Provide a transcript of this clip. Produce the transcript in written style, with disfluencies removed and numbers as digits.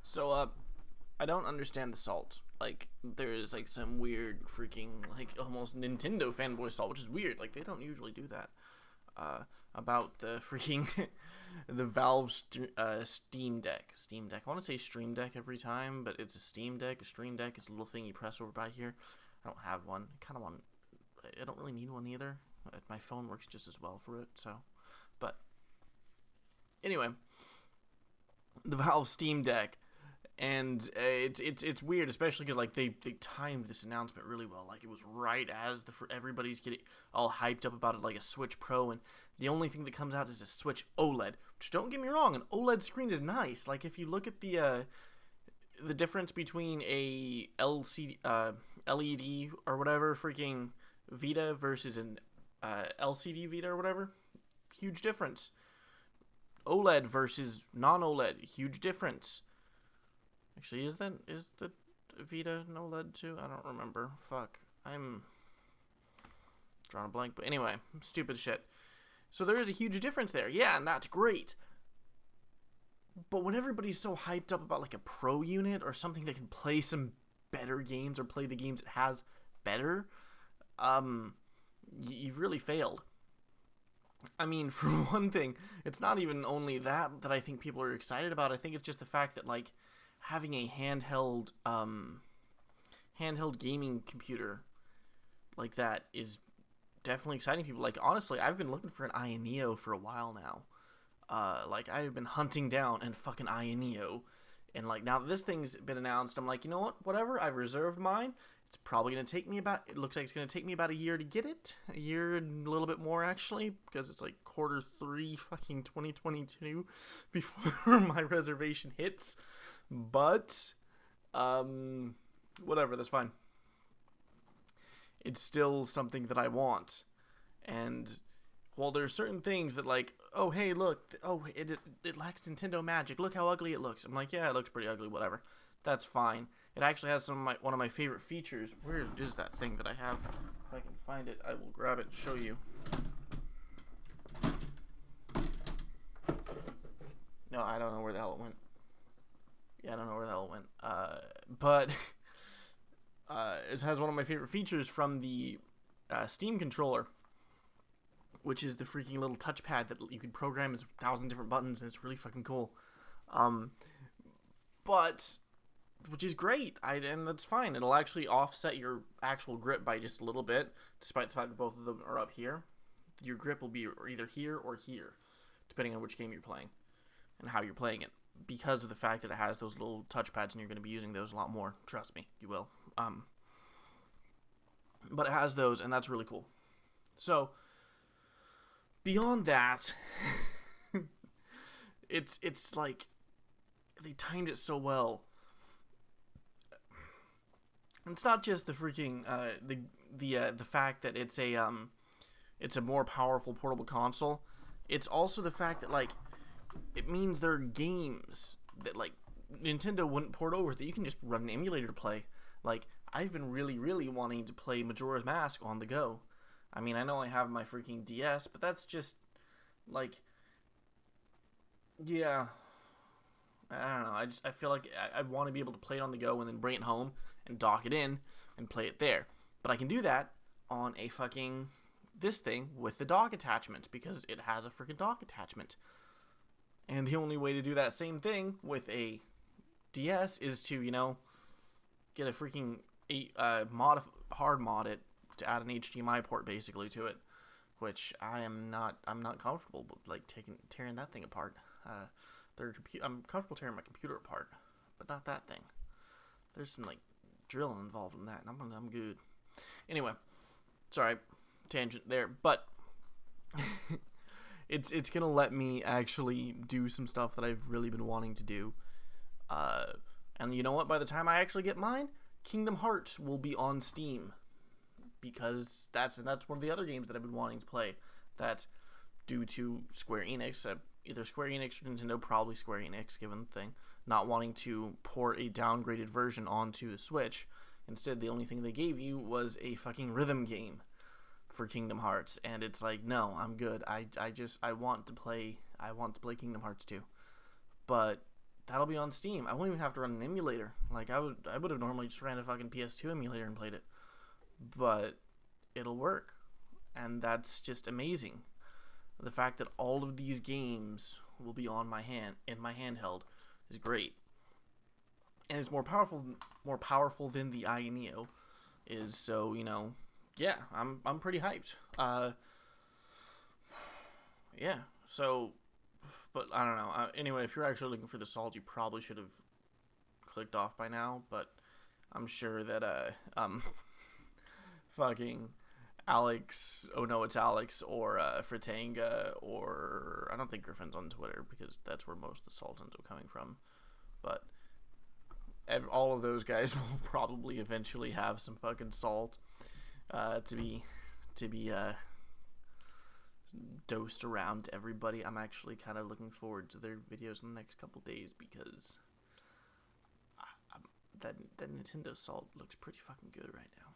So, I don't understand the salt. Like, there's like some weird freaking like almost Nintendo fanboy salt, which is weird. Like, they don't usually do that. About the freaking the Valve Steam Deck. Steam Deck. I want to say Stream Deck every time, but it's a Steam Deck. A Stream Deck is a little thing you press over by here. I don't have one. I kind of want. I don't really need one either. My phone works just as well for it. So, but anyway, the Valve Steam Deck. And it's weird, especially because like they timed this announcement really well. Like it was right as everybody's getting all hyped up about it, like a Switch Pro, and the only thing that comes out is a Switch OLED. Which, don't get me wrong, an OLED screen is nice. Like if you look at the difference between a LED or whatever freaking Vita versus an LCD Vita or whatever, huge difference. OLED versus non-OLED, huge difference. Actually, is the Vita an OLED too? I don't remember. Fuck. I'm drawing a blank. But anyway, stupid shit. So there is a huge difference there. Yeah, and that's great. But when everybody's so hyped up about like a pro unit or something that can play some better games or play the games it has better, you've really failed. I mean, for one thing, it's not even only that I think people are excited about. I think it's just the fact that like having a handheld gaming computer like that is definitely exciting people. Like honestly, I've been looking for an Aya Neo for a while now. Like I've been hunting down and fucking Aya Neo, and like now that this thing's been announced, I'm like, you know what? Whatever. I've reserved mine. It's probably gonna take me about. It looks like it's gonna take me about a year to get it. A year and a little bit more actually, because it's like Q3 fucking 2022 before my reservation hits. But, whatever, that's fine. It's still something that I want. And while there's certain things that like, oh, hey, look, oh, it lacks Nintendo magic. Look how ugly it looks. I'm like, yeah, it looks pretty ugly, whatever. That's fine. It actually has one of my favorite features. Where is that thing that I have? If I can find it, I will grab it and show you. No, I don't know where the hell it went. Yeah, I don't know where the hell it went. But it has one of my favorite features from the Steam controller, which is the freaking little touchpad that you can program as 1,000 different buttons, and it's really fucking cool. But which is great, and that's fine. It'll actually offset your actual grip by just a little bit, despite the fact that both of them are up here. Your grip will be either here or here, depending on which game you're playing and how you're playing it. Because of the fact that it has those little touchpads and you're going to be using those a lot more. Trust me, you will. But it has those, and that's really cool. So, beyond that, it's like, they timed it so well. It's not just the freaking, the fact that it's a more powerful portable console. It's also the fact that, like, it means there are games that like Nintendo wouldn't port over that you can just run an emulator to play. Like I've been really wanting to play Majora's Mask on the go. I mean, I know I have my freaking DS, but that's just like, yeah, I don't know. I feel like I want to be able to play it on the go and then bring it home and dock it in and play it there. But I can do that on a fucking this thing with the dock attachment because it has a freaking dock attachment. And the only way to do that same thing with a DS is to, you know, get a freaking hard mod it to add an HDMI port basically to it, which I'm not comfortable with, like tearing that thing apart. I'm comfortable tearing my computer apart, but not that thing. There's some like drilling involved in that, and I'm good. Anyway, sorry, tangent there, but. It's gonna let me actually do some stuff that I've really been wanting to do. And you know what? By the time I actually get mine, Kingdom Hearts will be on Steam. Because that's one of the other games that I've been wanting to play. That, due to Square Enix, either Square Enix or Nintendo, probably Square Enix, given the thing, not wanting to port a downgraded version onto the Switch. Instead, the only thing they gave you was a fucking rhythm game for Kingdom Hearts, and it's like, no, I'm good. I want to play Kingdom Hearts 2. But that'll be on Steam. I won't even have to run an emulator. Like I would have normally just ran a fucking PS2 emulator and played it, but it'll work, and that's just amazing. The fact that all of these games will be on my handheld is great, and it's more powerful than the iNeo is. So yeah, I'm pretty hyped. Yeah. So, but I don't know. Anyway, if you're actually looking for the Salt, you probably should have clicked off by now. But I'm sure that fucking Alex. Oh no, it's Alex or Fratanga, or I don't think Griffin's on Twitter because that's where most of the Salt ends up coming from. But all of those guys will probably eventually have some fucking Salt to be dosed around to everybody. I'm actually kind of looking forward to their videos in the next couple days because that Nintendo Salt looks pretty fucking good right now.